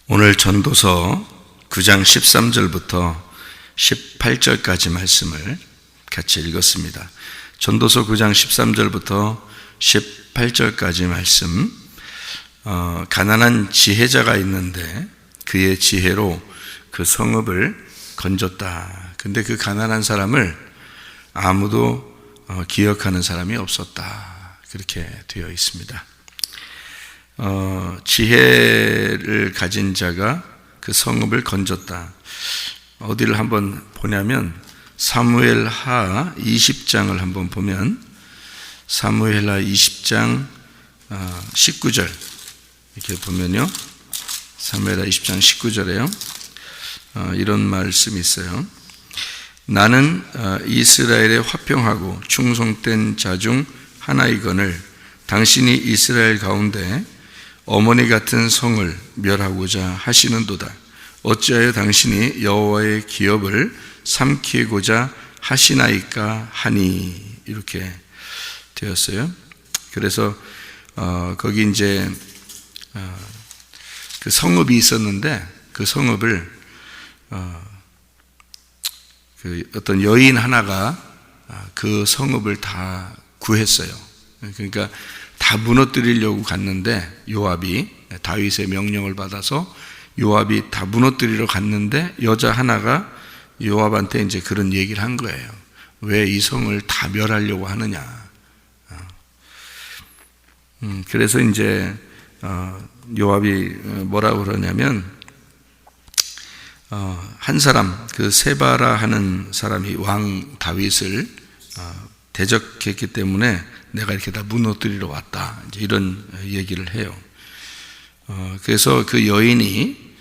오늘 전도서 9장 13절부터 18절까지 말씀을 같이 읽었습니다. 전도서 9장 13절부터 18절까지 말씀, 가난한 지혜자가 있는데 그의 지혜로 그 성읍을 건졌다. 근데 그 가난한 사람을 아무도 기억하는 사람이 없었다. 그렇게 되어 있습니다. 지혜를 가진 자가 그 성읍을 건졌다. 어디를 한번 보냐면 사무엘하 20장을 한번 보면 사무엘하 20장 19절 이렇게 보면요, 사무엘하 20장 19절에요 이런 말씀이 있어요. 나는 이스라엘에 화평하고 충성된 자 중 하나이거늘 당신이 이스라엘 가운데 어머니 같은 성을 멸하고자 하시는도다. 어찌하여 당신이 여호와의 기업을 삼키고자 하시나이까 하니, 이렇게 되었어요. 그래서 거기 이제 그 성읍이 있었는데 그 성읍을 그 어떤 여인 하나가 그 성읍을 다 구했어요. 그러니까 다 무너뜨리려고 갔는데 요압이 다윗의 명령을 받아서 요압이 다 무너뜨리러 갔는데 여자 하나가 요압한테 이제 그런 얘기를 한 거예요. 왜 이 성을 다 멸하려고 하느냐. 그래서 이제 요압이 뭐라고 그러냐면 한 사람, 그 세바라 하는 사람이 왕 다윗을 대적했기 때문에 내가 이렇게 다 무너뜨리러 왔다, 이제 이런 얘기를 해요. 그래서 그 여인이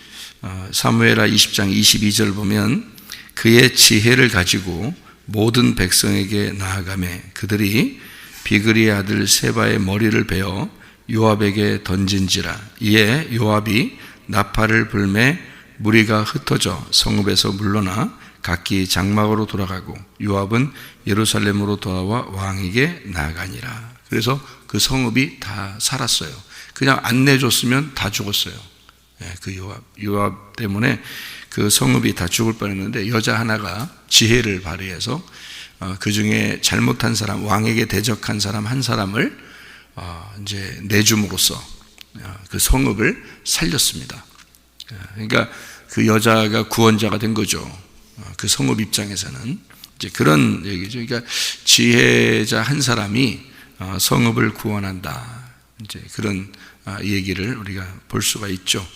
사무엘하 20장 22절 보면 그의 지혜를 가지고 모든 백성에게 나아가매 그들이 비그리의 아들 세바의 머리를 베어 요압에게 던진지라. 이에 요압이 나팔을 불매 무리가 흩어져 성읍에서 물러나 각기 장막으로 돌아가고 요압은 예루살렘으로 돌아와 왕에게 나아가니라. 그래서 그 성읍이 다 살았어요. 그냥 안 내줬으면 다 죽었어요. 그 요압 때문에 그 성읍이 다 죽을 뻔했는데 여자 하나가 지혜를 발휘해서 그 중에 잘못한 사람, 왕에게 대적한 사람 한 사람을 이제 내줌으로써 그 성읍을 살렸습니다. 그러니까 그 여자가 구원자가 된 거죠. 그 성읍 입장에서는 이제 그런 얘기죠. 그러니까 지혜자 한 사람이 성읍을 구원한다. 이제 그런 얘기를 우리가 볼 수가 있죠.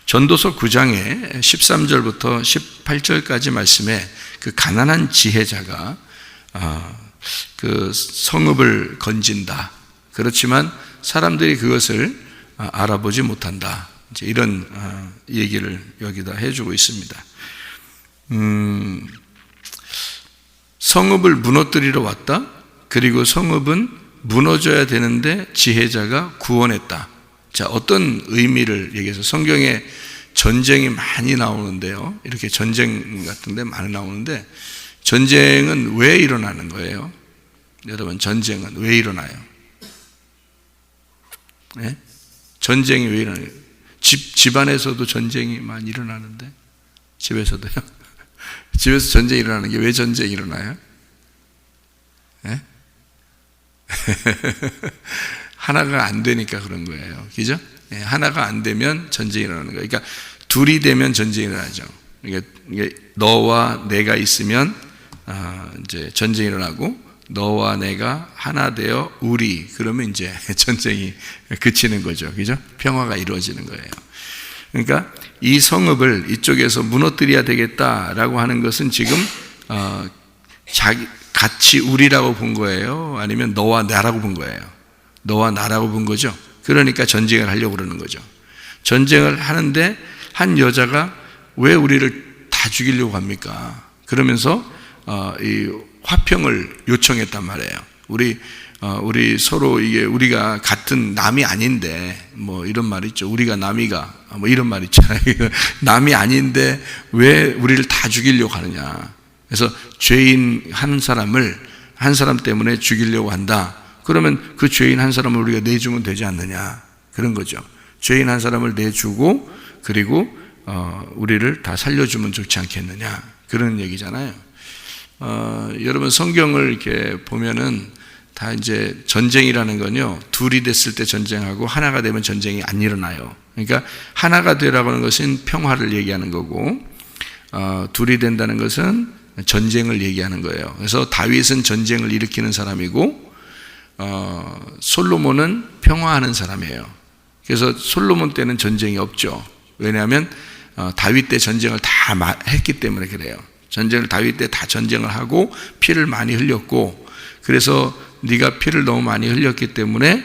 전도서 9장의 13절부터 18절까지 말씀에 그 가난한 지혜자가 그 성읍을 건진다. 그렇지만 사람들이 그것을 알아보지 못한다. 이제 이런 얘기를 여기다 해주고 있습니다. 성읍을 무너뜨리러 왔다. 그리고 성읍은 무너져야 되는데 지혜자가 구원했다. 자, 어떤 의미를 얘기해서 성경에 전쟁이 많이 나오는데요. 이렇게 전쟁 같은 데 많이 나오는데 전쟁은 왜 일어나는 거예요? 여러분, 전쟁은 왜 일어나요? 네? 전쟁이 왜 일어나요? 집안에서도 전쟁이 많이 일어나는데, 집에서도요? 집에서 전쟁이 일어나는 게 왜 전쟁이 일어나요? 네? 하나가 안 되니까 그런 거예요. 그죠? 네, 하나가 안 되면 전쟁이 일어나는 거예요. 그러니까 둘이 되면 전쟁이 일어나죠. 그러니까 너와 내가 있으면 이제 전쟁이 일어나고, 너와 내가 하나 되어 우리, 그러면 이제 전쟁이 그치는 거죠. 그죠? 평화가 이루어지는 거예요. 그러니까 이 성읍을 이쪽에서 무너뜨려야 되겠다라고 하는 것은 지금 같이 우리라고 본 거예요? 아니면 너와 나라고 본 거예요? 너와 나라고 본 거죠. 그러니까 전쟁을 하려고 그러는 거죠. 전쟁을 하는데 한 여자가 왜 우리를 다 죽이려고 합니까? 그러면서 이 화평을 요청했단 말이에요. 우리 서로 이게 우리가 같은 남이 아닌데, 뭐 이런 말 있죠. 우리가 남이가 뭐 이런 말 있잖아요. 남이 아닌데 왜 우리를 다 죽이려고 하느냐. 그래서 죄인 한 사람 때문에 죽이려고 한다. 그러면 그 죄인 한 사람을 우리가 내주면 되지 않느냐, 그런 거죠. 죄인 한 사람을 내주고 그리고 우리를 다 살려주면 좋지 않겠느냐, 그런 얘기잖아요. 여러분 성경을 이렇게 보면은 다 이제 전쟁이라는 건요, 둘이 됐을 때 전쟁하고 하나가 되면 전쟁이 안 일어나요. 그러니까 하나가 되라고 하는 것은 평화를 얘기하는 거고, 둘이 된다는 것은 전쟁을 얘기하는 거예요. 그래서 다윗은 전쟁을 일으키는 사람이고, 솔로몬은 평화하는 사람이에요. 그래서 솔로몬 때는 전쟁이 없죠. 왜냐하면 다윗 때 전쟁을 다 했기 때문에 그래요. 다윗 때 다 전쟁을 하고 피를 많이 흘렸고, 그래서 네가 피를 너무 많이 흘렸기 때문에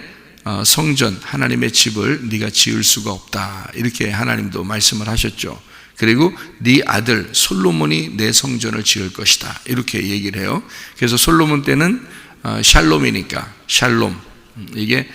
성전, 하나님의 집을 네가 지을 수가 없다, 이렇게 하나님도 말씀을 하셨죠. 그리고 네 아들 솔로몬이 내 성전을 지을 것이다, 이렇게 얘기를 해요. 그래서 솔로몬 때는 샬롬이니까, 샬롬, 이게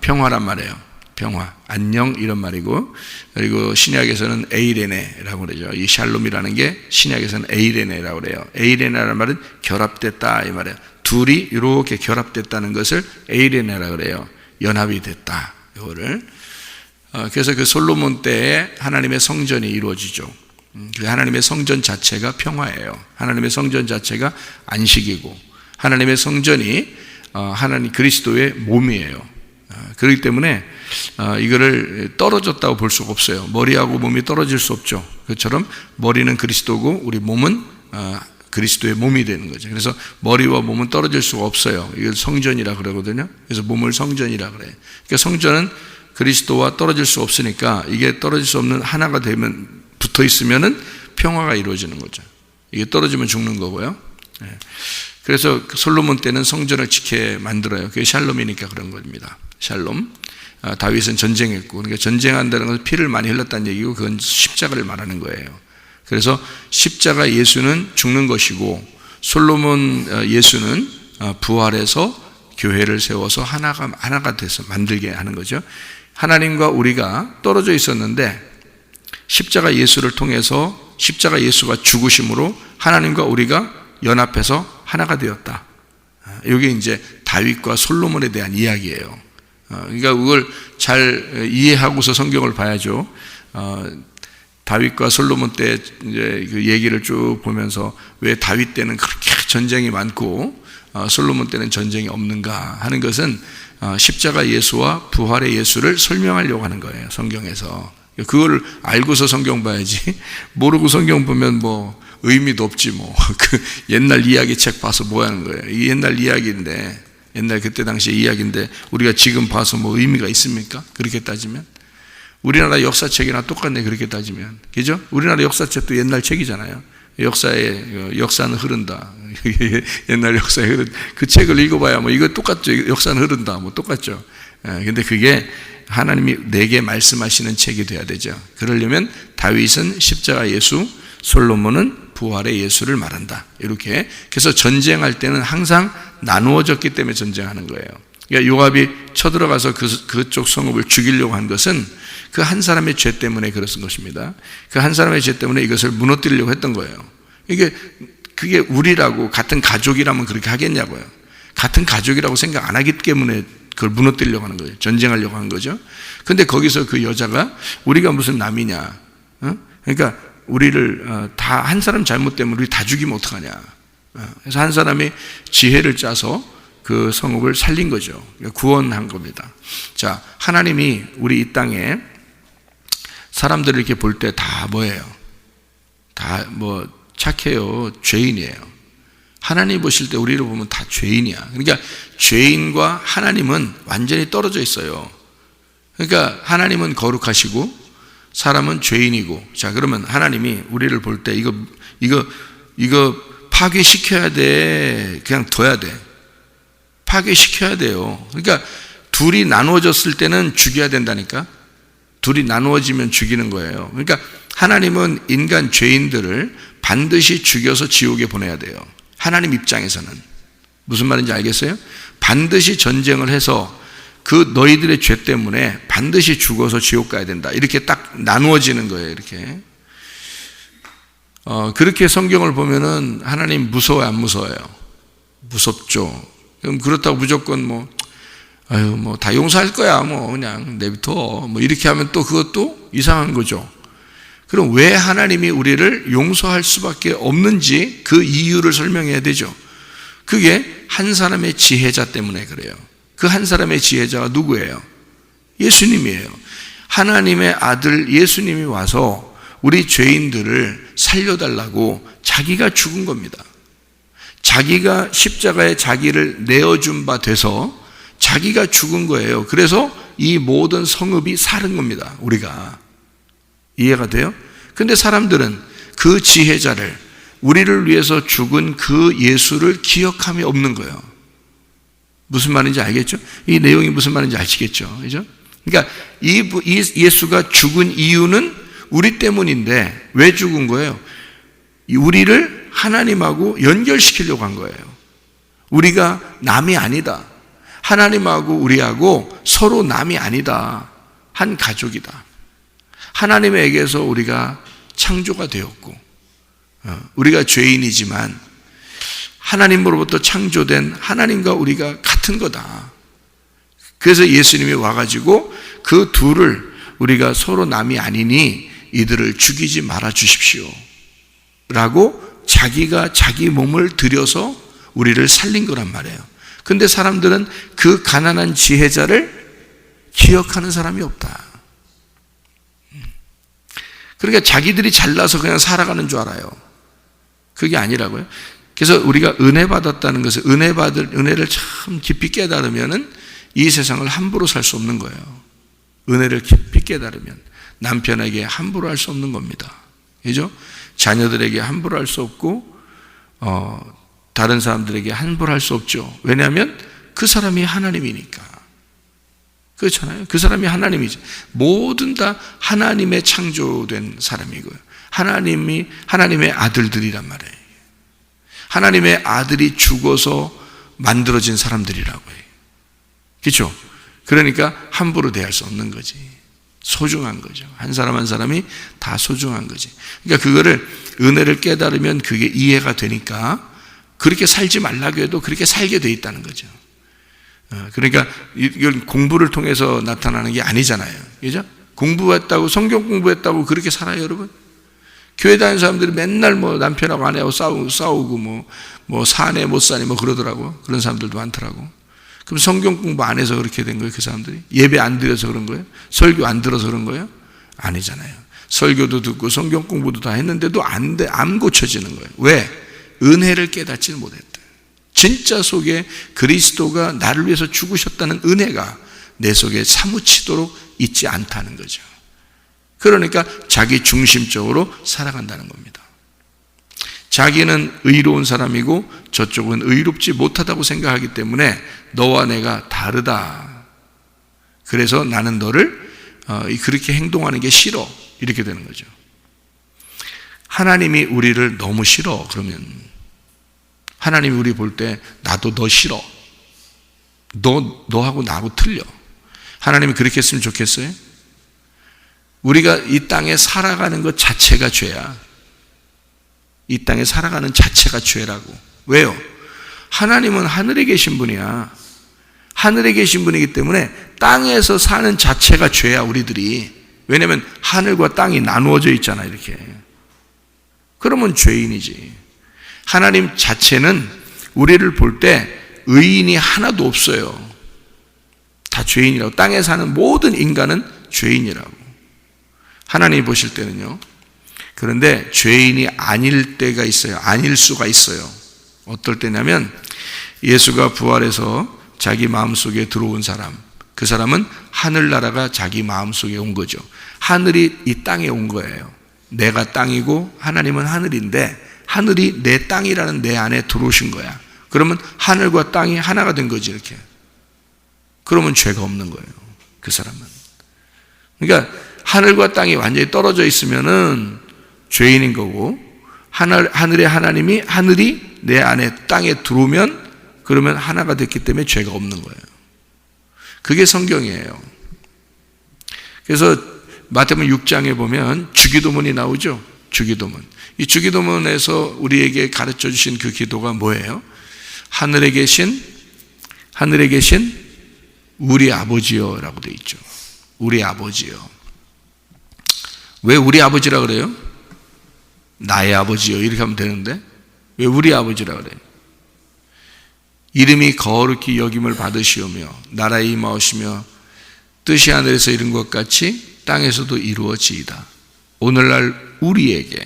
평화란 말이에요. 평화, 안녕, 이런 말이고, 그리고 신약에서는 에이레네라고 그러죠. 이 샬롬이라는 게 신약에서는 에이레네라고 그래요. 에이레네라는 말은 결합됐다, 이 말이에요. 둘이 이렇게 결합됐다는 것을 에이레네라고 그래요. 연합이 됐다, 이거를. 그래서 그 솔로몬 때에 하나님의 성전이 이루어지죠. 그 하나님의 성전 자체가 평화예요. 하나님의 성전 자체가 안식이고, 하나님의 성전이 하나님 그리스도의 몸이에요. 그렇기 때문에 이거를 떨어졌다고 볼 수가 없어요. 머리하고 몸이 떨어질 수 없죠. 그처럼 머리는 그리스도고 우리 몸은 그리스도의 몸이 되는 거죠. 그래서 머리와 몸은 떨어질 수가 없어요. 이걸 성전이라 그러거든요. 그래서 몸을 성전이라 그래요. 그러니까 성전은 그리스도와 떨어질 수 없으니까, 이게 떨어질 수 없는 하나가 되면, 붙어 있으면은 평화가 이루어지는 거죠. 이게 떨어지면 죽는 거고요. 그래서 솔로몬 때는 성전을 지켜 만들어요. 그게 샬롬이니까 그런 겁니다. 샬롬. 다윗은 전쟁했고, 그러니까 전쟁한다는 것은 피를 많이 흘렸다는 얘기고, 그건 십자가를 말하는 거예요. 그래서 십자가 예수는 죽는 것이고, 솔로몬 예수는 부활해서 교회를 세워서 하나가 돼서 만들게 하는 거죠. 하나님과 우리가 떨어져 있었는데 십자가 예수를 통해서, 십자가 예수가 죽으심으로 하나님과 우리가 연합해서 하나가 되었다. 이게 이제 다윗과 솔로몬에 대한 이야기예요. 그러니까 그걸 잘 이해하고서 성경을 봐야죠. 다윗과 솔로몬 때 이제 그 얘기를 쭉 보면서 왜 다윗 때는 그렇게 전쟁이 많고 솔로몬 때는 전쟁이 없는가 하는 것은 십자가 예수와 부활의 예수를 설명하려고 하는 거예요, 성경에서. 그걸 알고서 성경 봐야지, 모르고 성경 보면 뭐 의미도 없지 뭐. 그 옛날 이야기 책 봐서 뭐 하는 거예요. 이 옛날 이야기인데, 옛날 그때 당시의 이야기인데 우리가 지금 봐서 뭐 의미가 있습니까? 그렇게 따지면 우리나라 역사책이나 똑같네, 그렇게 따지면. 그죠? 우리나라 역사책도 옛날 책이잖아요. 역사는 흐른다. 옛날 역사에 흐른 그 책을 읽어봐야 뭐 이거 똑같죠. 역사는 흐른다. 뭐 똑같죠. 근데 그게 하나님이 내게 말씀하시는 책이 돼야 되죠. 그러려면 다윗은 십자가 예수, 솔로몬은 부활의 예수를 말한다. 이렇게. 그래서 전쟁할 때는 항상 나누어졌기 때문에 전쟁하는 거예요. 그러니까 요압이 쳐들어가서 그쪽 성읍을 죽이려고 한 것은 그 한 사람의 죄 때문에 그랬던 것입니다. 그 한 사람의 죄 때문에 이것을 무너뜨리려고 했던 거예요. 그게 우리라고 같은 가족이라면 그렇게 하겠냐고요. 같은 가족이라고 생각 안 하기 때문에 그걸 무너뜨리려고 하는 거예요. 전쟁하려고 하는 거죠. 근데 거기서 그 여자가 우리가 무슨 남이냐, 그러니까 우리를 다 한 사람 잘못 때문에 우리 다 죽이면 어떡하냐. 그래서 한 사람이 지혜를 짜서 그 성읍을 살린 거죠. 구원한 겁니다. 자, 하나님이 우리 이 땅에 사람들을 이렇게 볼 때 다 뭐예요? 다 뭐 착해요, 죄인이에요. 하나님 보실 때 우리를 보면 다 죄인이야. 그러니까 죄인과 하나님은 완전히 떨어져 있어요. 그러니까 하나님은 거룩하시고 사람은 죄인이고. 자, 그러면 하나님이 우리를 볼 때 이거 파괴시켜야 돼, 그냥 둬야 돼? 파괴시켜야 돼요. 그러니까 둘이 나누어졌을 때는 죽여야 된다니까. 둘이 나누어지면 죽이는 거예요. 그러니까 하나님은 인간 죄인들을 반드시 죽여서 지옥에 보내야 돼요. 하나님 입장에서는. 무슨 말인지 알겠어요? 반드시 전쟁을 해서 그 너희들의 죄 때문에 반드시 죽어서 지옥 가야 된다. 이렇게 딱 나누어지는 거예요. 이렇게. 그렇게 성경을 보면은 하나님 무서워요, 안 무서워요? 무섭죠. 그럼 그렇다고 무조건 뭐 다 용서할 거야, 뭐 그냥 내비둬, 뭐 이렇게 하면 또 그것도 이상한 거죠. 그럼 왜 하나님이 우리를 용서할 수밖에 없는지 그 이유를 설명해야 되죠. 그게 한 사람의 지혜자 때문에 그래요. 그 한 사람의 지혜자가 누구예요? 예수님이에요. 하나님의 아들 예수님이 와서 우리 죄인들을 살려달라고 자기가 죽은 겁니다. 자기가 십자가에 자기를 내어준 바 돼서 자기가 죽은 거예요. 그래서 이 모든 성읍이 사는 겁니다. 우리가. 이해가 돼요? 근데 사람들은 그 지혜자를, 우리를 위해서 죽은 그 예수를 기억함이 없는 거예요. 무슨 말인지 알겠죠? 이 내용이 무슨 말인지 아시겠죠? 그죠? 그러니까 이 예수가 죽은 이유는 우리 때문인데 왜 죽은 거예요? 우리를 하나님하고 연결시키려고 한 거예요. 우리가 남이 아니다. 하나님하고 우리하고 서로 남이 아니다. 한 가족이다. 하나님에게서 우리가 창조가 되었고, 우리가 죄인이지만 하나님으로부터 창조된 하나님과 우리가 같은 거다. 그래서 예수님이 와가지고 그 둘을 우리가 서로 남이 아니니 이들을 죽이지 말아 주십시오 라고 자기가 자기 몸을 들여서 우리를 살린 거란 말이에요. 근데 사람들은 그 가난한 지혜자를 기억하는 사람이 없다. 그러니까 자기들이 잘나서 그냥 살아가는 줄 알아요. 그게 아니라고요. 그래서 우리가 은혜 받았다는 것을, 은혜를 참 깊이 깨달으면은 이 세상을 함부로 살 수 없는 거예요. 은혜를 깊이 깨달으면 남편에게 함부로 할 수 없는 겁니다. 그죠? 자녀들에게 함부로 할 수 없고, 다른 사람들에게 함부로 할 수 없죠. 왜냐하면 그 사람이 하나님이니까. 그렇잖아요. 그 사람이 하나님이죠. 모든 다 하나님의 창조된 사람이고요. 하나님의 아들들이란 말이에요. 하나님의 아들이 죽어서 만들어진 사람들이라고 해요. 그렇죠? 그러니까 함부로 대할 수 없는 거지. 소중한 거죠. 한 사람 한 사람이 다 소중한 거지. 그러니까 그거를 은혜를 깨달으면 그게 이해가 되니까 그렇게 살지 말라고 해도 그렇게 살게 돼 있다는 거죠. 그러니까 이건 공부를 통해서 나타나는 게 아니잖아요. 그죠? 공부했다고, 성경 공부했다고 그렇게 살아요, 여러분? 교회 다니는 사람들이 맨날 뭐 남편하고 아내하고 싸우고 뭐 사내 못 사니 뭐 그러더라고. 그런 사람들도 많더라고. 그럼 성경 공부 안 해서 그렇게 된 거예요, 그 사람들이? 예배 안 드려서 그런 거예요? 설교 안 들어서 그런 거예요? 아니잖아요. 설교도 듣고 성경 공부도 다 했는데도 안 고쳐지는 거예요. 왜? 은혜를 깨닫지는 못했다. 진짜 속에 그리스도가 나를 위해서 죽으셨다는 은혜가 내 속에 사무치도록 있지 않다는 거죠. 그러니까 자기 중심적으로 살아간다는 겁니다. 자기는 의로운 사람이고 저쪽은 의롭지 못하다고 생각하기 때문에 너와 내가 다르다. 그래서 나는 너를 그렇게 행동하는 게 싫어. 이렇게 되는 거죠. 하나님이 우리를 너무 싫어. 그러면 하나님이 우리 볼 때 나도 너 싫어. 너하고 나하고 틀려. 하나님이 그렇게 했으면 좋겠어요? 우리가 이 땅에 살아가는 것 자체가 죄야. 이 땅에 살아가는 자체가 죄라고. 왜요? 하나님은 하늘에 계신 분이야. 하늘에 계신 분이기 때문에 땅에서 사는 자체가 죄야, 우리들이. 왜냐하면 하늘과 땅이 나누어져 있잖아, 이렇게. 그러면 죄인이지. 하나님 자체는 우리를 볼 때 의인이 하나도 없어요. 다 죄인이라고. 땅에 사는 모든 인간은 죄인이라고. 하나님이 보실 때는요. 그런데 죄인이 아닐 때가 있어요. 아닐 수가 있어요. 어떨 때냐면 예수가 부활해서 자기 마음속에 들어온 사람, 그 사람은 하늘나라가 자기 마음속에 온 거죠. 하늘이 이 땅에 온 거예요. 내가 땅이고 하나님은 하늘인데 하늘이 내 땅이라는 내 안에 들어오신 거야. 그러면 하늘과 땅이 하나가 된 거지, 이렇게. 그러면 죄가 없는 거예요, 그 사람은. 그러니까 하늘과 땅이 완전히 떨어져 있으면은 죄인인 거고, 하늘의 하나님이, 하늘이 내 안에 땅에 들어오면 그러면 하나가 됐기 때문에 죄가 없는 거예요. 그게 성경이에요. 그래서 마태복음 6장에 보면 주기도문이 나오죠. 주기도문. 이 주기도문에서 우리에게 가르쳐 주신 그 기도가 뭐예요? 하늘에 계신 우리 아버지여 라고 되어 있죠. 우리 아버지여. 왜 우리 아버지라 그래요? 나의 아버지요 이렇게 하면 되는데 왜 우리 아버지라 그래요? 이름이 거룩히 여김을 받으시오며 나라에 임하오시며 뜻이 하늘에서 이룬 것 같이 땅에서도 이루어지이다. 오늘날 우리에게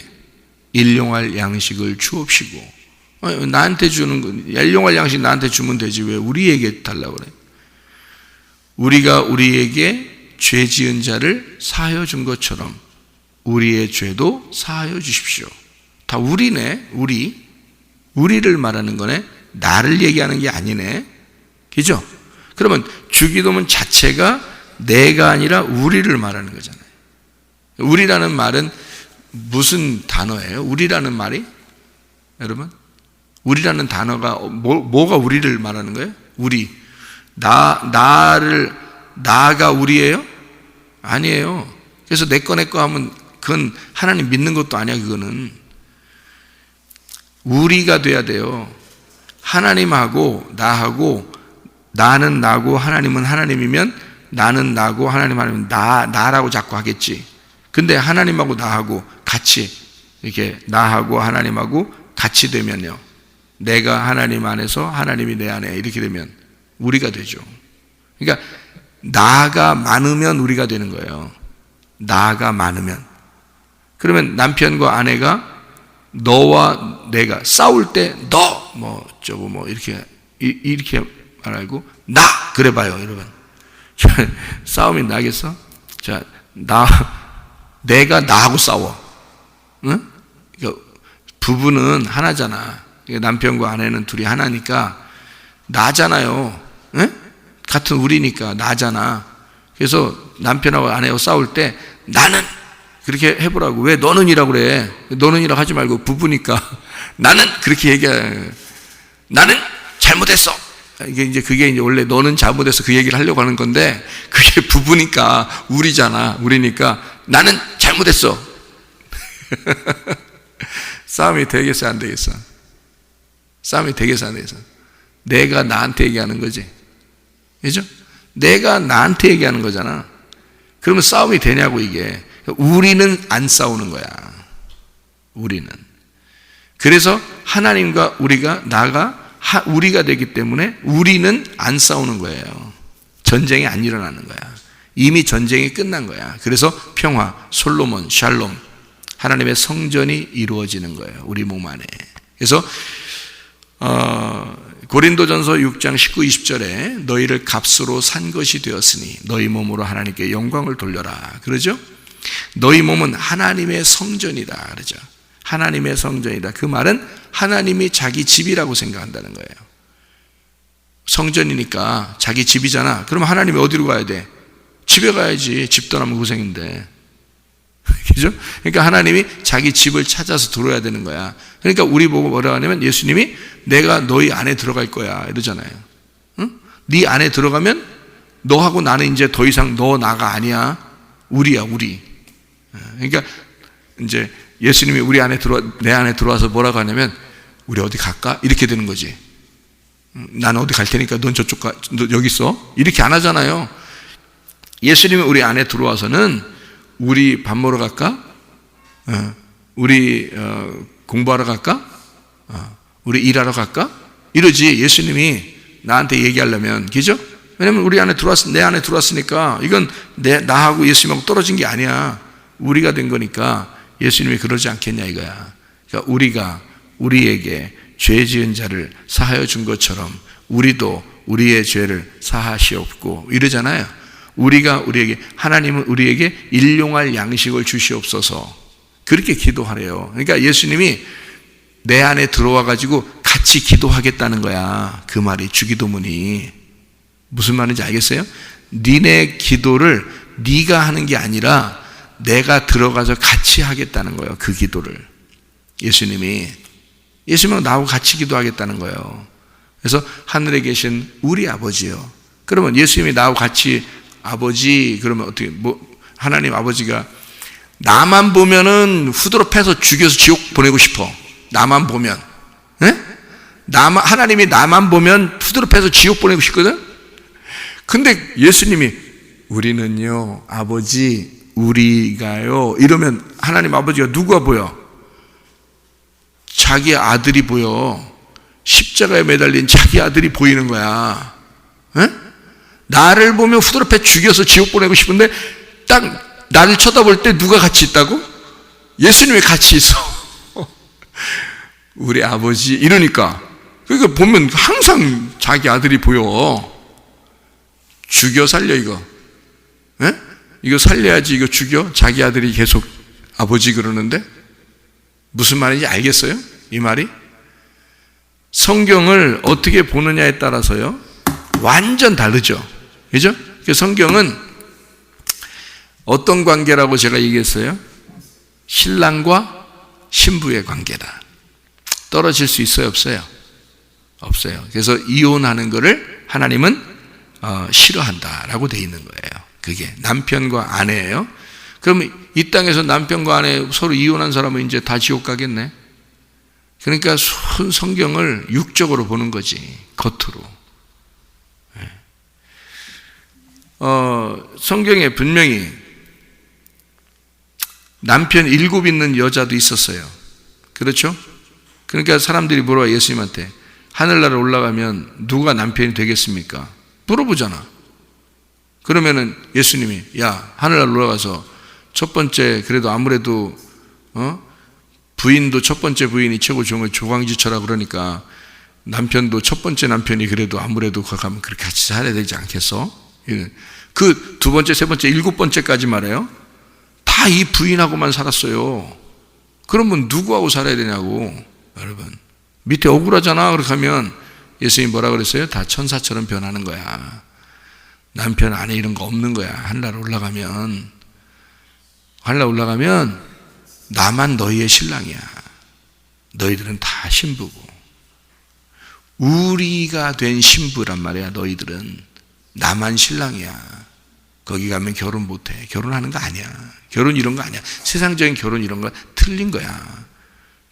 일용할 양식을 주옵시고. 나한테 주는 거, 일용할 양식 나한테 주면 되지 왜 우리에게 달라고 그래? 우리가 우리에게 죄 지은 자를 사하여 준 것처럼 우리의 죄도 사하여 주십시오. 다 우리네. 우리를 말하는 거네. 나를 얘기하는 게 아니네. 그죠? 그러면 주기도문 자체가 내가 아니라 우리를 말하는 거잖아요. 우리라는 말은 무슨 단어예요? 우리라는 말이? 여러분? 우리라는 단어가 뭐가 우리를 말하는 거예요? 우리. 나가 우리예요? 아니에요. 그래서 내 거 하면 그건 하나님 믿는 것도 아니야. 그거는 우리가 돼야 돼요. 하나님하고 나하고 나는 나고 하나님은 하나님이면 나는 나고 하나님 하나님은 나라고 자꾸 하겠지. 근데 하나님하고 나하고 같이 이렇게 나하고 하나님하고 같이 되면요. 내가 하나님 안에서 하나님이 내 안에 이렇게 되면 우리가 되죠. 그러니까 나가 많으면 우리가 되는 거예요. 나가 많으면. 그러면 남편과 아내가 너와 내가 싸울 때 너 뭐 이렇게 말하고 나 그래봐요 여러분. 싸움이 나겠어? 자, 내가 나하고 싸워. 응? 그러니까 부부는 하나잖아. 남편과 아내는 둘이 하나니까 나잖아요. 응? 같은 우리니까 나잖아. 그래서 남편하고 아내하고 싸울 때 나는 그렇게 해보라고. 왜 너는이라고 그래? 너는이라고 하지 말고 부부니까 나는 그렇게 얘기해. 나는 잘못했어. 그게 이제 원래 너는 잘못했어 그 얘기를 하려고 하는 건데 그게 부부니까 우리잖아. 우리니까 나는 잘못했어. 싸움이 되겠어 안 되겠어? 싸움이 되겠어 안 되겠어? 내가 나한테 얘기하는 거지. 그죠? 내가 나한테 얘기하는 거잖아. 그러면 싸움이 되냐고 이게. 우리는 안 싸우는 거야. 우리는. 그래서 하나님과 우리가 되기 때문에 우리는 안 싸우는 거예요. 전쟁이 안 일어나는 거야. 이미 전쟁이 끝난 거야. 그래서 평화, 솔로몬, 샬롬, 하나님의 성전이 이루어지는 거예요. 우리 몸 안에. 그래서 고린도전서 6장 19, 20절에 너희를 값으로 산 것이 되었으니 너희 몸으로 하나님께 영광을 돌려라. 그러죠? 너희 몸은 하나님의 성전이다. 그러죠? 하나님의 성전이다. 그 말은 하나님이 자기 집이라고 생각한다는 거예요. 성전이니까 자기 집이잖아. 그럼 하나님이 어디로 가야 돼? 집에 가야지. 집 떠나면 고생인데. 그죠? 그러니까 하나님이 자기 집을 찾아서 들어야 되는 거야. 그러니까 우리 보고 뭐라 하냐면 예수님이 내가 너희 안에 들어갈 거야 이러잖아요. 응? 네 안에 들어가면 너하고 나는 이제 더 이상 너 나가 아니야. 우리야 우리. 그러니까 이제 예수님이 내 안에 들어와서 뭐라고 하냐면 우리 어디 갈까? 이렇게 되는 거지. 나는 어디 갈 테니까 넌 저쪽 가, 너 여기 있어. 이렇게 안 하잖아요. 예수님이 우리 안에 들어와서는 우리 밥 먹으러 갈까? 우리 공부하러 갈까? 우리 일하러 갈까? 이러지. 예수님이 나한테 얘기하려면. 그죠? 왜냐면 내 안에 들어왔으니까 이건 나하고 예수님하고 떨어진 게 아니야. 우리가 된 거니까 예수님이 그러지 않겠냐 이거야. 그러니까 우리가 우리에게 죄 지은 자를 사하여 준 것처럼 우리도 우리의 죄를 사하시옵고 이러잖아요. 하나님은 우리에게 일용할 양식을 주시옵소서. 그렇게 기도하래요. 그러니까 예수님이 내 안에 들어와 가지고 같이 기도하겠다는 거야. 그 말이 주기도문이. 무슨 말인지 알겠어요? 니네 기도를 네가 하는 게 아니라 내가 들어가서 같이 하겠다는 거예요. 그 기도를. 예수님은 나하고 같이 기도하겠다는 거예요. 그래서 하늘에 계신 우리 아버지요. 그러면 예수님이 나하고 같이 아버지 그러면 어떻게 하나님 아버지가 나만 보면은 후드로 패서 죽여서 지옥 보내고 싶어. 나만 보면. 하나님이 나만 보면 후드로 패서 지옥 보내고 싶거든. 근데 예수님이 우리는요 아버지 우리가요, 이러면 하나님 아버지가 누가 보여? 자기 아들이 보여. 십자가에 매달린 자기 아들이 보이는 거야. 에? 나를 보면 후드럽게 죽여서 지옥 보내고 싶은데 딱 나를 쳐다볼 때 누가 같이 있다고? 예수님이 같이 있어. 우리 아버지 이러니까. 그러니까 보면 항상 자기 아들이 보여. 죽여 살려 이거. 에? 이거 살려야지 이거 죽여. 자기 아들이 계속 아버지 그러는데 무슨 말인지 알겠어요? 이 말이? 성경을 어떻게 보느냐에 따라서요 완전 다르죠. 그죠? 성경은 어떤 관계라고 제가 얘기했어요? 신랑과 신부의 관계다. 떨어질 수 있어요? 없어요? 없어요. 그래서 이혼하는 것을 하나님은 싫어한다라고 돼 있는 거예요. 그게 남편과 아내예요. 그럼 이 땅에서 남편과 아내 서로 이혼한 사람은 이제 다 지옥 가겠네. 그러니까 성경을 육적으로 보는 거지, 겉으로. 성경에 분명히 남편 7 있는 여자도 있었어요. 그렇죠? 그러니까 사람들이 물어봐, 예수님한테. 하늘나라 올라가면 누가 남편이 되겠습니까? 물어보잖아. 그러면은 예수님이, 야, 하늘나라 올라가서 첫 번째, 그래도 아무래도, 부인도 첫 번째 부인이 최고 좋은 걸 조광지처라 그러니까 남편도 첫 번째 남편이 그래도 아무래도 가면 그렇게 같이 살아야 되지 않겠어? 그 두 번째, 세 번째, 7번째까지 말해요. 다 이 부인하고만 살았어요. 그러면 누구하고 살아야 되냐고, 여러분. 밑에 억울하잖아. 그렇게 하면 예수님이 뭐라 그랬어요? 다 천사처럼 변하는 거야. 남편, 아내 이런 거 없는 거야. 하늘나라 올라가면. 하늘나라 올라가면 나만 너희의 신랑이야. 너희들은 다 신부고. 우리가 된 신부란 말이야. 너희들은. 나만 신랑이야. 거기 가면 결혼 못해. 결혼하는 거 아니야. 결혼 이런 거 아니야. 세상적인 결혼 이런 거 틀린 거야.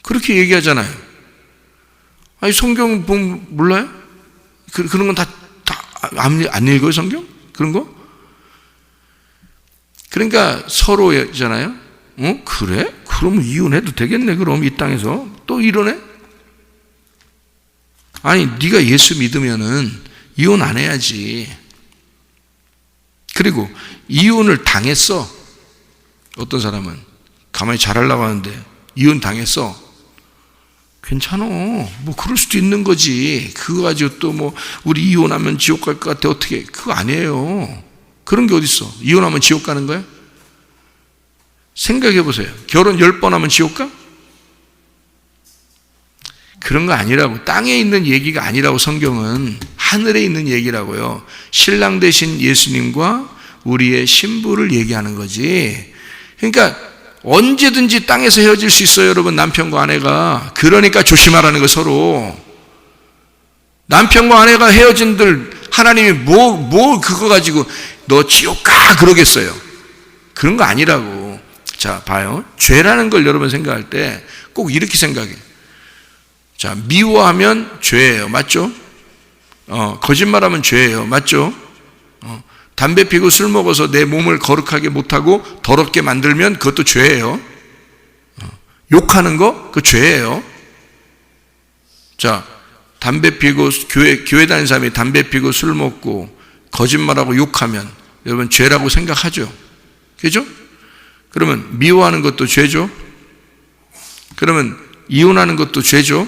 그렇게 얘기하잖아요. 아니 성경 보면 몰라요? 그런 건 다 안 읽어요, 성경? 그런 거? 그러니까 서로잖아요. 그래? 그러면 이혼해도 되겠네. 그럼 이 땅에서 또 이러네? 아니 네가 예수 믿으면은 이혼 안 해야지. 그리고 이혼을 당했어. 어떤 사람은 가만히 잘하려고 하는데 이혼 당했어. 괜찮아. 뭐 그럴 수도 있는 거지. 그거 가지고 또 뭐 우리 이혼하면 지옥 갈 것 같아. 어떻게? 그거 아니에요. 그런 게 어딨어. 이혼하면 지옥 가는 거야? 생각해 보세요. 결혼 10번 하면 지옥 가? 그런 거 아니라고. 땅에 있는 얘기가 아니라고. 성경은 하늘에 있는 얘기라고요. 신랑 되신 예수님과 우리의 신부를 얘기하는 거지. 그러니까 언제든지 땅에서 헤어질 수 있어요, 여러분. 남편과 아내가. 그러니까 조심하라는 거. 서로 남편과 아내가 헤어진들 하나님이 뭐 그거 가지고 너 지옥 가 그러겠어요? 그런 거 아니라고. 자, 봐요. 죄라는 걸 여러분 생각할 때 꼭 이렇게 생각해. 자, 미워하면 죄예요. 맞죠? 거짓말하면 죄예요. 맞죠? 담배 피고 술 먹어서 내 몸을 거룩하게 못하고 더럽게 만들면 그것도 죄예요. 욕하는 거, 그거 죄예요. 자, 담배 피고 교회 다니는 사람이 담배 피고 술 먹고 거짓말하고 욕하면 여러분 죄라고 생각하죠. 그죠? 그러면 미워하는 것도 죄죠. 그러면 이혼하는 것도 죄죠.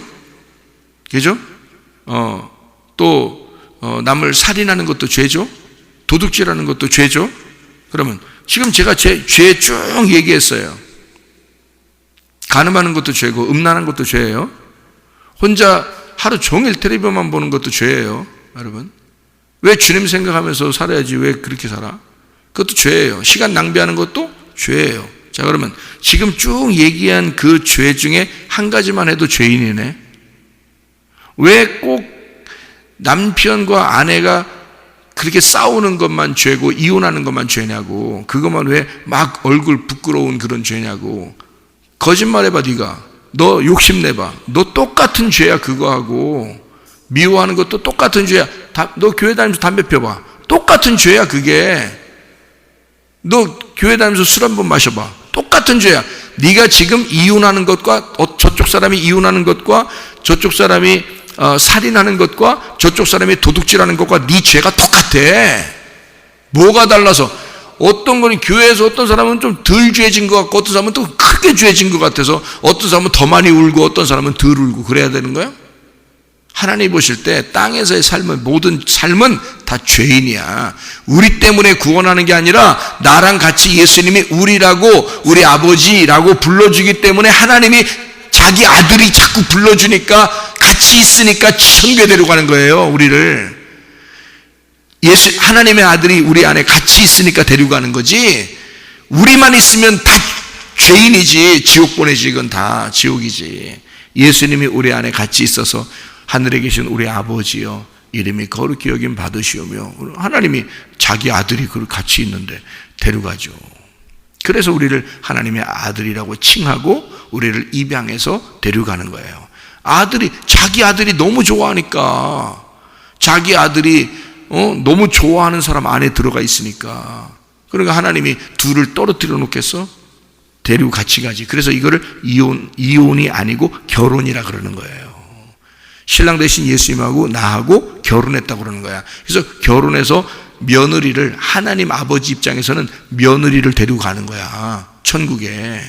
그죠? 또 남을 살인하는 것도 죄죠. 도둑질하는 것도 죄죠. 그러면 지금 제가 죄 쭉 얘기했어요. 간음하는 것도 죄고 음란한 것도 죄예요. 혼자 하루 종일 텔레비전만 보는 것도 죄예요. 여러분, 왜 주님 생각하면서 살아야지 왜 그렇게 살아? 그것도 죄예요. 시간 낭비하는 것도 죄예요. 자, 그러면 지금 쭉 얘기한 그 죄 중에 한 가지만 해도 죄인이네. 왜 꼭 남편과 아내가 그렇게 싸우는 것만 죄고 이혼하는 것만 죄냐고. 그것만 왜 막 얼굴 부끄러운 그런 죄냐고. 거짓말해봐. 네가 너 욕심내봐. 너 똑같은 죄야. 그거하고 미워하는 것도 똑같은 죄야. 너 교회 다니면서 담배 펴봐. 똑같은 죄야. 그게 너 교회 다니면서 술 한 번 마셔봐. 똑같은 죄야. 네가 지금 이혼하는 것과 저쪽 사람이 이혼하는 것과 저쪽 사람이 살인하는 것과 저쪽 사람이 도둑질하는 것과 네 죄가 똑같아. 뭐가 달라서? 어떤 거는 교회에서 어떤 사람은 좀 덜 죄진 것 같고 어떤 사람은 또 크게 죄진 것 같아서 어떤 사람은 더 많이 울고 어떤 사람은 덜 울고 그래야 되는 거야? 하나님이 보실 때 땅에서의 삶은 모든 삶은 다 죄인이야. 우리 때문에 구원하는 게 아니라 나랑 같이 예수님이 우리라고 우리 아버지라고 불러주기 때문에 하나님이 자기 아들이 자꾸 불러주니까 같이 있으니까 천국에 데려가는 거예요. 우리를 하나님의 아들이 우리 안에 같이 있으니까 데려가는 거지. 우리만 있으면 다 죄인이지. 지옥 보내지. 이건 다 지옥이지. 예수님이 우리 안에 같이 있어서 하늘에 계신 우리 아버지여 이름이 거룩히 여김 받으시오며 하나님이 자기 아들이 같이 있는데 데려가죠. 그래서 우리를 하나님의 아들이라고 칭하고 우리를 입양해서 데려가는 거예요. 자기 아들이 너무 좋아하니까 자기 아들이 너무 좋아하는 사람 안에 들어가 있으니까 그러니까 하나님이 둘을 떨어뜨려 놓겠어? 데리고 같이 가지. 그래서 이거를 이혼이 아니고 결혼이라 그러는 거예요. 신랑 대신 예수님하고 나하고 결혼했다고 그러는 거야. 그래서 결혼해서 며느리를 하나님 아버지 입장에서는 며느리를 데리고 가는 거야. 천국에.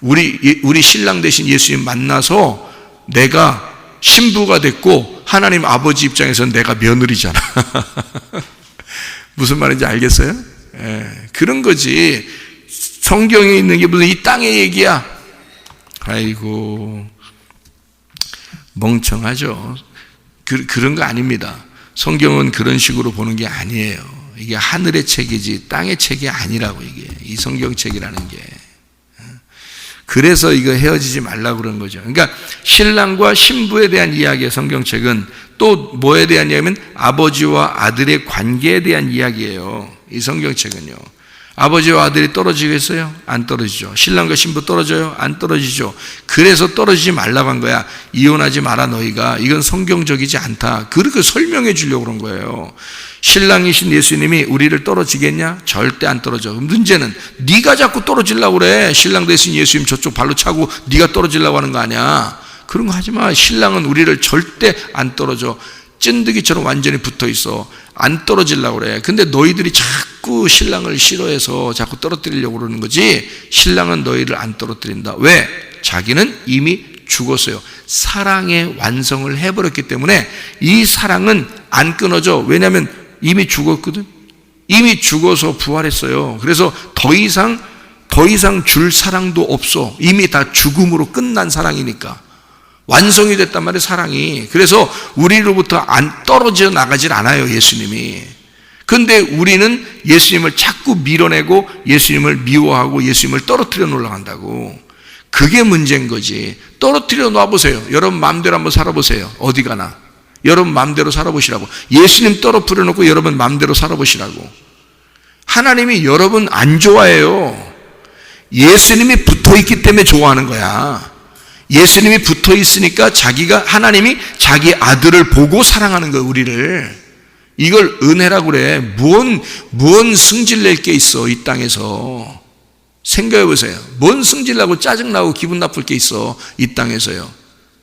우리 신랑 대신 예수님 만나서 내가 신부가 됐고 하나님 아버지 입장에서는 내가 며느리잖아. 무슨 말인지 알겠어요? 그런 거지. 성경에 있는 게 무슨 이 땅의 얘기야. 아이고 멍청하죠. 그런 거 아닙니다. 성경은 그런 식으로 보는 게 아니에요. 이게 하늘의 책이지 땅의 책이 아니라고. 이게 이 성경책이라는 게. 그래서 이거 헤어지지 말라고 그런 거죠. 그러니까 신랑과 신부에 대한 이야기의 성경책은 또 뭐에 대한 이야기냐면 아버지와 아들의 관계에 대한 이야기예요. 이 성경책은요. 아버지와 아들이 떨어지겠어요? 안 떨어지죠. 신랑과 신부 떨어져요? 안 떨어지죠. 그래서 떨어지지 말라고 한 거야. 이혼하지 마라 너희가. 이건 성경적이지 않다. 그렇게 설명해 주려고 그런 거예요. 신랑이신 예수님이 우리를 떨어지겠냐? 절대 안 떨어져. 문제는 네가 자꾸 떨어지려고 그래. 신랑 대신 예수님 저쪽 발로 차고 네가 떨어지려고 하는 거 아니야. 그런 거 하지 마. 신랑은 우리를 절대 안 떨어져. 찐득이처럼 완전히 붙어 있어. 안 떨어지려고 그래. 근데 너희들이 자꾸 신랑을 싫어해서 자꾸 떨어뜨리려고 그러는 거지. 신랑은 너희를 안 떨어뜨린다. 왜? 자기는 이미 죽었어요. 사랑의 완성을 해버렸기 때문에 이 사랑은 안 끊어져. 왜냐하면 이미 죽었거든. 이미 죽어서 부활했어요. 그래서 더 이상 줄 사랑도 없어. 이미 다 죽음으로 끝난 사랑이니까. 완성이 됐단 말이에요, 사랑이. 그래서 우리로부터 안 떨어져 나가질 않아요, 예수님이. 근데 우리는 예수님을 자꾸 밀어내고 예수님을 미워하고 예수님을 떨어뜨려 놓으려고. 그게 문제인 거지. 떨어뜨려 놔보세요. 여러분 마음대로 한번 살아보세요. 어디 가나. 여러분 마음대로 살아보시라고. 예수님 떨어뜨려 놓고 여러분 마음대로 살아보시라고. 하나님이 여러분 안 좋아해요. 예수님이 붙어있기 때문에 좋아하는 거야. 예수님이 붙어 있으니까 하나님이 자기 아들을 보고 사랑하는 거예요, 우리를. 이걸 은혜라고 그래. 뭔 승질 낼 게 있어, 이 땅에서. 생각해 보세요. 뭔 승질 나고 짜증나고 기분 나쁠 게 있어, 이 땅에서요.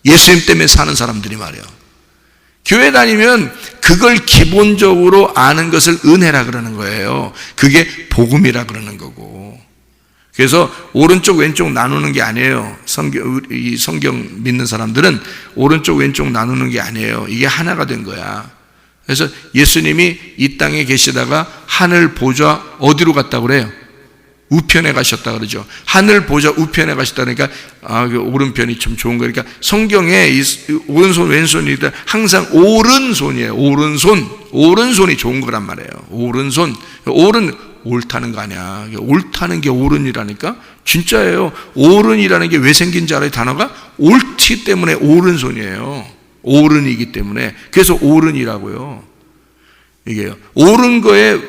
예수님 때문에 사는 사람들이 말이에요. 교회 다니면 그걸 기본적으로 아는 것을 은혜라 그러는 거예요. 그게 복음이라 그러는 거고. 그래서 오른쪽 왼쪽 나누는 게 아니에요. 이 성경 믿는 사람들은 오른쪽 왼쪽 나누는 게 아니에요. 이게 하나가 된 거야. 그래서 예수님이 이 땅에 계시다가 하늘 보좌 어디로 갔다 그래요? 우편에 가셨다 그러죠. 하늘 보좌 우편에 가셨다 그러니까 그 오른편이 좀 좋은 거니까 성경에 이 오른손 왼손이 항상 오른손이에요. 오른손이 좋은 거란 말이에요. 오른손. 옳다는 거 아니야. 옳다는 게 옳은이라니까. 진짜예요. 옳은이라는 게 왜 생긴 줄 알아요? 단어가 옳기 때문에 오른손이에요. 옳은이기 때문에. 그래서 옳은이라고요. 이게요. 옳은 거에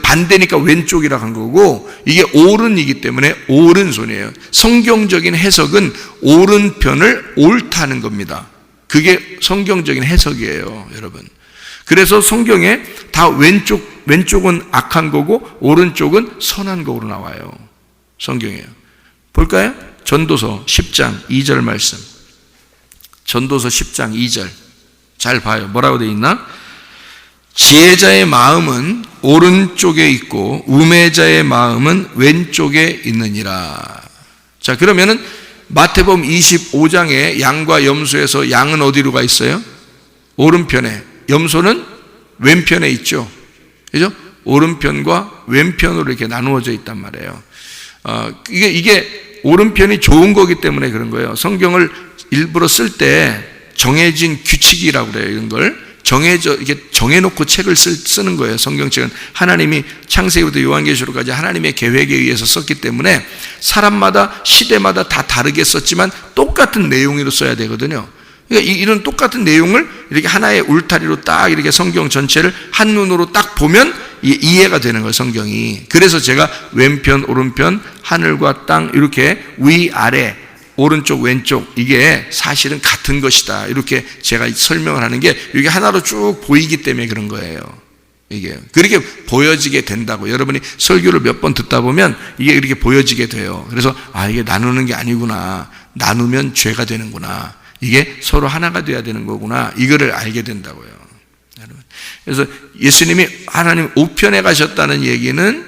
반대니까 왼쪽이라고 한 거고, 이게 옳은이기 때문에 오른손이에요. 성경적인 해석은 오른편을 옳다는 겁니다. 그게 성경적인 해석이에요, 여러분. 그래서 성경에 다 왼쪽 왼쪽은 악한 거고 오른쪽은 선한 거로 나와요. 성경이에요. 볼까요? 전도서 10장 2절 말씀. 전도서 10장 2절. 잘 봐요. 뭐라고 되어 있나? 지혜자의 마음은 오른쪽에 있고 우매자의 마음은 왼쪽에 있느니라. 자, 그러면은 마태복음 25장에 양과 염소에서 양은 어디로 가 있어요? 오른편에. 염소는 왼편에 있죠. 그죠? 오른편과 왼편으로 이렇게 나누어져 있단 말이에요. 이게 오른편이 좋은 거기 때문에 그런 거예요. 성경을 일부러 쓸 때 정해진 규칙이라고 그래요. 이런 걸 이게 정해놓고 책을 쓰는 거예요. 성경책은 하나님이 창세기부터 요한계시록까지 하나님의 계획에 의해서 썼기 때문에 사람마다 시대마다 다 다르게 썼지만 똑같은 내용으로 써야 되거든요. 그러니까 이런 똑같은 내용을 이렇게 하나의 울타리로 딱 이렇게 성경 전체를 한눈으로 딱 보면 이해가 되는 거예요, 성경이. 그래서 제가 왼편, 오른편, 하늘과 땅 이렇게 위아래, 오른쪽, 왼쪽 이게 사실은 같은 것이다. 이렇게 제가 설명을 하는 게 이게 하나로 쭉 보이기 때문에 그런 거예요. 이게 그렇게 보여지게 된다고. 여러분이 설교를 몇 번 듣다 보면 이게 이렇게 보여지게 돼요. 그래서 이게 나누는 게 아니구나. 나누면 죄가 되는구나. 이게 서로 하나가 돼야 되는 거구나. 이거를 알게 된다고요. 그래서 예수님이 하나님 우편에 가셨다는 얘기는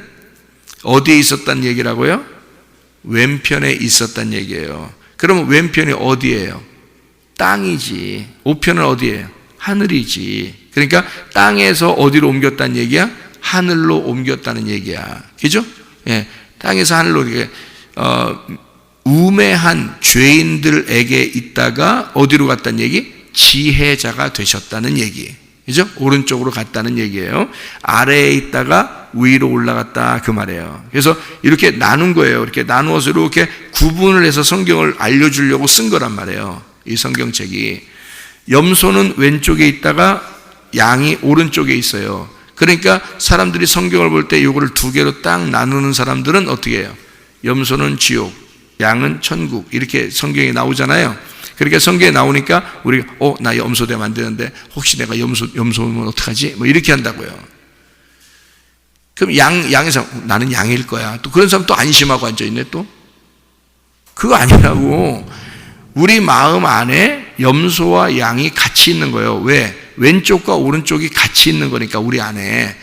어디에 있었다는 얘기라고요? 왼편에 있었다는 얘기예요. 그러면 왼편이 어디예요? 땅이지. 우편은 어디예요? 하늘이지. 그러니까 땅에서 어디로 옮겼다는 얘기야? 하늘로 옮겼다는 얘기야. 그죠? 예. 땅에서 하늘로 이렇게 우매한 죄인들에게 있다가 어디로 갔다는 얘기? 지혜자가 되셨다는 얘기. 그죠? 오른쪽으로 갔다는 얘기예요. 아래에 있다가 위로 올라갔다 그 말이에요. 그래서 이렇게 나눈 거예요. 이렇게 나누어서 이렇게 구분을 해서 성경을 알려주려고 쓴 거란 말이에요. 이 성경책이. 염소는 왼쪽에 있다가 양이 오른쪽에 있어요. 그러니까 사람들이 성경을 볼 때 이거를 두 개로 딱 나누는 사람들은 어떻게 해요? 염소는 지옥, 양은 천국 이렇게 성경에 나오잖아요. 그렇게 성경에 나오니까 우리가 나 염소 되면 안 되는데 혹시 내가 염소면 어떡하지? 뭐 이렇게 한다고요. 그럼 양에서 나는 양일 거야. 또 그런 사람 또 안심하고 앉아있네 또. 그거 아니라고. 우리 마음 안에 염소와 양이 같이 있는 거예요. 왜? 왼쪽과 오른쪽이 같이 있는 거니까 우리 안에.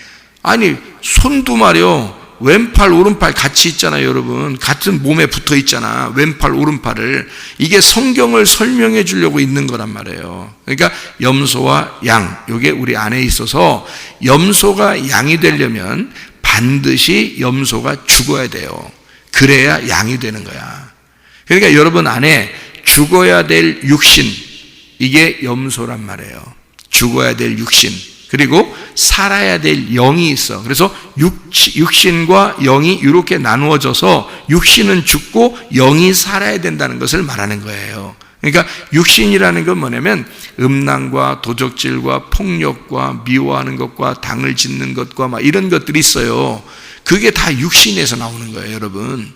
아니 손도 말이요. 왼팔 오른팔 같이 있잖아요. 여러분 같은 몸에 붙어 있잖아. 왼팔 오른팔을. 이게 성경을 설명해 주려고 있는 거란 말이에요. 그러니까 염소와 양 이게 우리 안에 있어서 염소가 양이 되려면 반드시 염소가 죽어야 돼요. 그래야 양이 되는 거야. 그러니까 여러분 안에 죽어야 될 육신 이게 염소란 말이에요. 죽어야 될 육신 그리고 살아야 될 영이 있어. 그래서 육신과 영이 이렇게 나누어져서 육신은 죽고 영이 살아야 된다는 것을 말하는 거예요. 그러니까 육신이라는 건 뭐냐면 음란과 도적질과 폭력과 미워하는 것과 당을 짓는 것과 막 이런 것들이 있어요. 그게 다 육신에서 나오는 거예요, 여러분.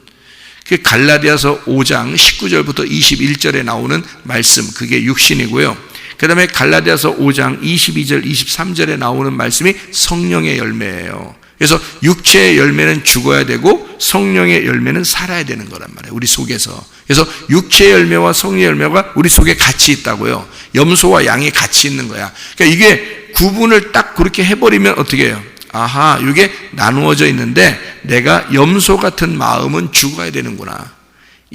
그 갈라디아서 5장 19절부터 21절에 나오는 말씀 그게 육신이고요. 그 다음에 갈라디아서 5장 22절 23절에 나오는 말씀이 성령의 열매예요. 그래서 육체의 열매는 죽어야 되고 성령의 열매는 살아야 되는 거란 말이에요. 우리 속에서. 그래서 육체의 열매와 성령의 열매가 우리 속에 같이 있다고요. 염소와 양이 같이 있는 거야. 그러니까 이게 구분을 딱 그렇게 해버리면 어떻게 해요? 아하, 이게 나누어져 있는데 내가 염소 같은 마음은 죽어야 되는구나.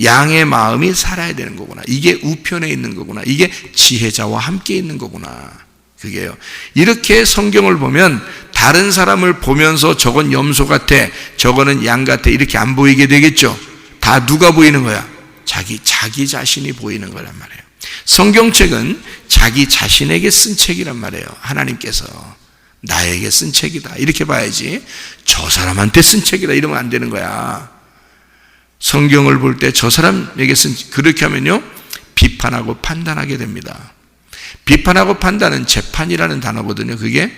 양의 마음이 살아야 되는 거구나. 이게 우편에 있는 거구나. 이게 지혜자와 함께 있는 거구나. 그게요. 이렇게 성경을 보면 다른 사람을 보면서 저건 염소 같아, 저거는 양 같아 이렇게 안 보이게 되겠죠. 다 누가 보이는 거야? 자기 자신이 보이는 거란 말이에요. 성경책은 자기 자신에게 쓴 책이란 말이에요. 하나님께서 나에게 쓴 책이다 이렇게 봐야지 저 사람한테 쓴 책이다 이러면 안 되는 거야. 성경을 볼 때 저 사람에게 쓴 그렇게 하면요 비판하고 판단하게 됩니다. 비판하고 판단은 재판이라는 단어거든요. 그게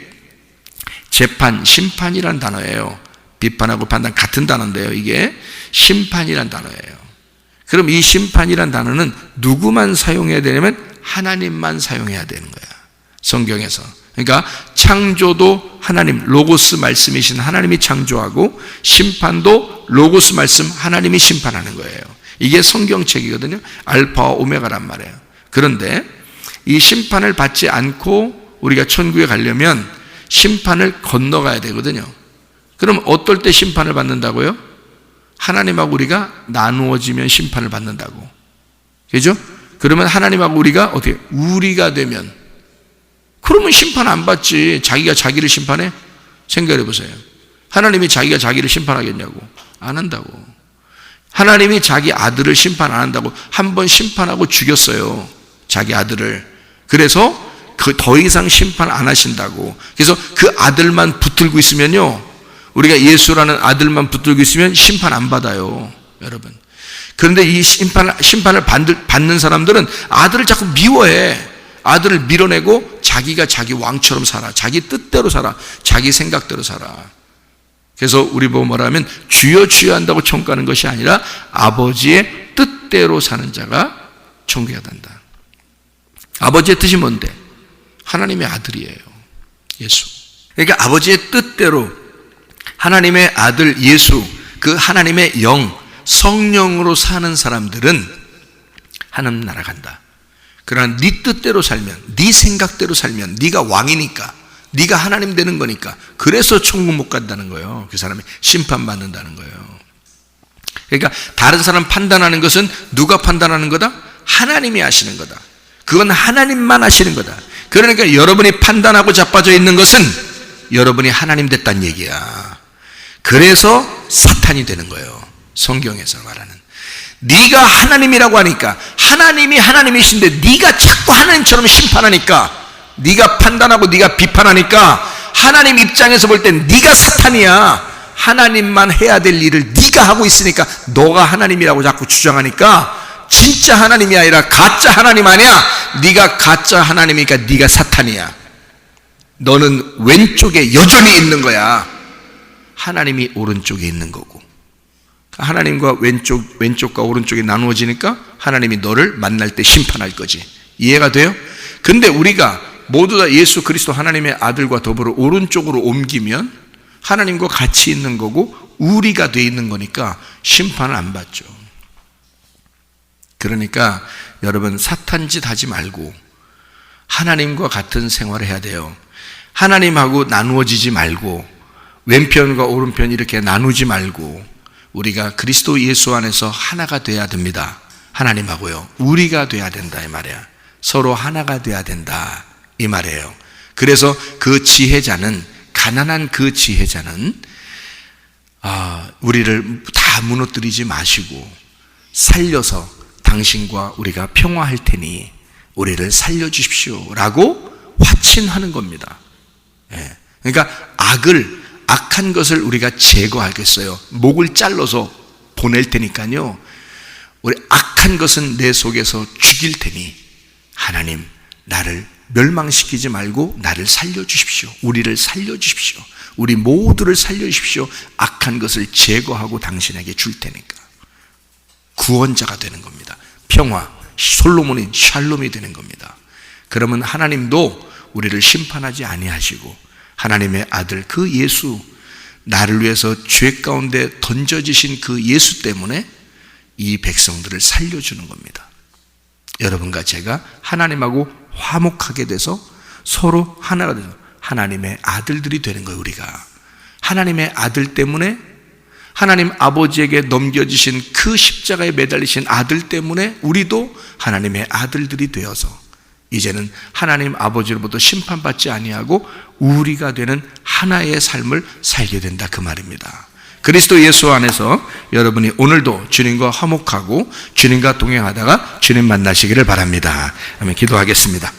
재판, 심판이라는 단어예요. 비판하고 판단 같은 단어인데요. 이게 심판이라는 단어예요. 그럼 이 심판이라는 단어는 누구만 사용해야 되냐면 하나님만 사용해야 되는 거야. 성경에서. 그러니까 창조도 하나님, 로고스 말씀이신 하나님이 창조하고, 심판도 로고스 말씀 하나님이 심판하는 거예요. 이게 성경책이거든요. 알파와 오메가란 말이에요. 그런데 이 심판을 받지 않고 우리가 천국에 가려면 심판을 건너가야 되거든요. 그럼 어떨 때 심판을 받는다고요? 하나님하고 우리가 나누어지면 심판을 받는다고. 그죠? 그러면 하나님하고 우리가 어떻게 우리가 되면, 그러면 심판 안 받지. 자기가 자기를 심판해? 생각해 보세요. 하나님이 자기가 자기를 심판하겠냐고. 안 한다고. 하나님이 자기 아들을 심판 안 한다고. 한 번 심판하고 죽였어요, 자기 아들을. 그래서 더 이상 심판 안 하신다고. 그래서 그 아들만 붙들고 있으면요, 우리가 예수라는 아들만 붙들고 있으면 심판 안 받아요, 여러분. 그런데 이 심판을 받는 사람들은 아들을 자꾸 미워해. 아들을 밀어내고 자기가 자기 왕처럼 살아. 자기 뜻대로 살아. 자기 생각대로 살아. 그래서 우리 보고 뭐라면 주여 주여 한다고 천국 가는 것이 아니라 아버지의 뜻대로 사는 자가 천국에 간다. 아버지의 뜻이 뭔데? 하나님의 아들이에요, 예수. 그러니까 아버지의 뜻대로 하나님의 아들 예수, 그 하나님의 영, 성령으로 사는 사람들은 하나님 나라 간다. 그러나 네 뜻대로 살면, 네 생각대로 살면, 네가 왕이니까, 네가 하나님 되는 거니까, 그래서 천국 못 간다는 거예요. 그 사람이 심판받는다는 거예요. 그러니까 다른 사람 판단하는 것은 누가 판단하는 거다? 하나님이 하시는 거다. 그건 하나님만 하시는 거다. 그러니까 여러분이 판단하고 자빠져 있는 것은 여러분이 하나님 됐다는 얘기야. 그래서 사탄이 되는 거예요, 성경에서 말하는. 네가 하나님이라고 하니까, 하나님이 하나님이신데 네가 자꾸 하나님처럼 심판하니까, 네가 판단하고 네가 비판하니까 하나님 입장에서 볼 땐 네가 사탄이야. 하나님만 해야 될 일을 네가 하고 있으니까 너가 하나님이라고 자꾸 주장하니까 진짜 하나님이 아니라 가짜 하나님 아니야. 네가 가짜 하나님이니까 네가 사탄이야. 너는 왼쪽에 여전히 있는 거야. 하나님이 오른쪽에 있는 거고. 하나님과 왼쪽과 오른쪽이 나누어지니까 하나님이 너를 만날 때 심판할 거지. 이해가 돼요? 근데 우리가 모두 다 예수 그리스도 하나님의 아들과 더불어 오른쪽으로 옮기면 하나님과 같이 있는 거고 우리가 돼 있는 거니까 심판을 안 받죠. 그러니까 여러분, 사탄짓 하지 말고 하나님과 같은 생활을 해야 돼요. 하나님하고 나누어지지 말고, 왼편과 오른편 이렇게 나누지 말고, 우리가 그리스도 예수 안에서 하나가 돼야 됩니다. 하나님하고요. 우리가 돼야 된다, 이 말이야. 서로 하나가 돼야 된다, 이 말이에요. 그래서 그 지혜자는, 가난한 그 지혜자는 우리를 다 무너뜨리지 마시고 살려서 당신과 우리가 평화할 테니 우리를 살려주십시오 라고 화친하는 겁니다. 그러니까 악한 것을 우리가 제거하겠어요. 목을 잘라서 보낼 테니까요, 우리 악한 것은 내 속에서 죽일 테니 하나님, 나를 멸망시키지 말고 나를 살려주십시오. 우리를 살려주십시오. 우리 모두를 살려주십시오. 악한 것을 제거하고 당신에게 줄 테니까. 구원자가 되는 겁니다. 평화, 솔로몬이 샬롬이 되는 겁니다. 그러면 하나님도 우리를 심판하지 아니하시고 하나님의 아들 그 예수, 나를 위해서 죄 가운데 던져지신 그 예수 때문에 이 백성들을 살려주는 겁니다. 여러분과 제가 하나님하고 화목하게 돼서 서로 하나가 돼서 하나님의 아들들이 되는 거예요. 우리가 하나님의 아들 때문에, 하나님 아버지에게 넘겨지신 그 십자가에 매달리신 아들 때문에 우리도 하나님의 아들들이 되어서 이제는 하나님 아버지로부터 심판받지 아니하고 우리가 되는 하나의 삶을 살게 된다, 그 말입니다. 그리스도 예수 안에서 여러분이 오늘도 주님과 화목하고 주님과 동행하다가 주님 만나시기를 바랍니다. 아멘. 기도하겠습니다.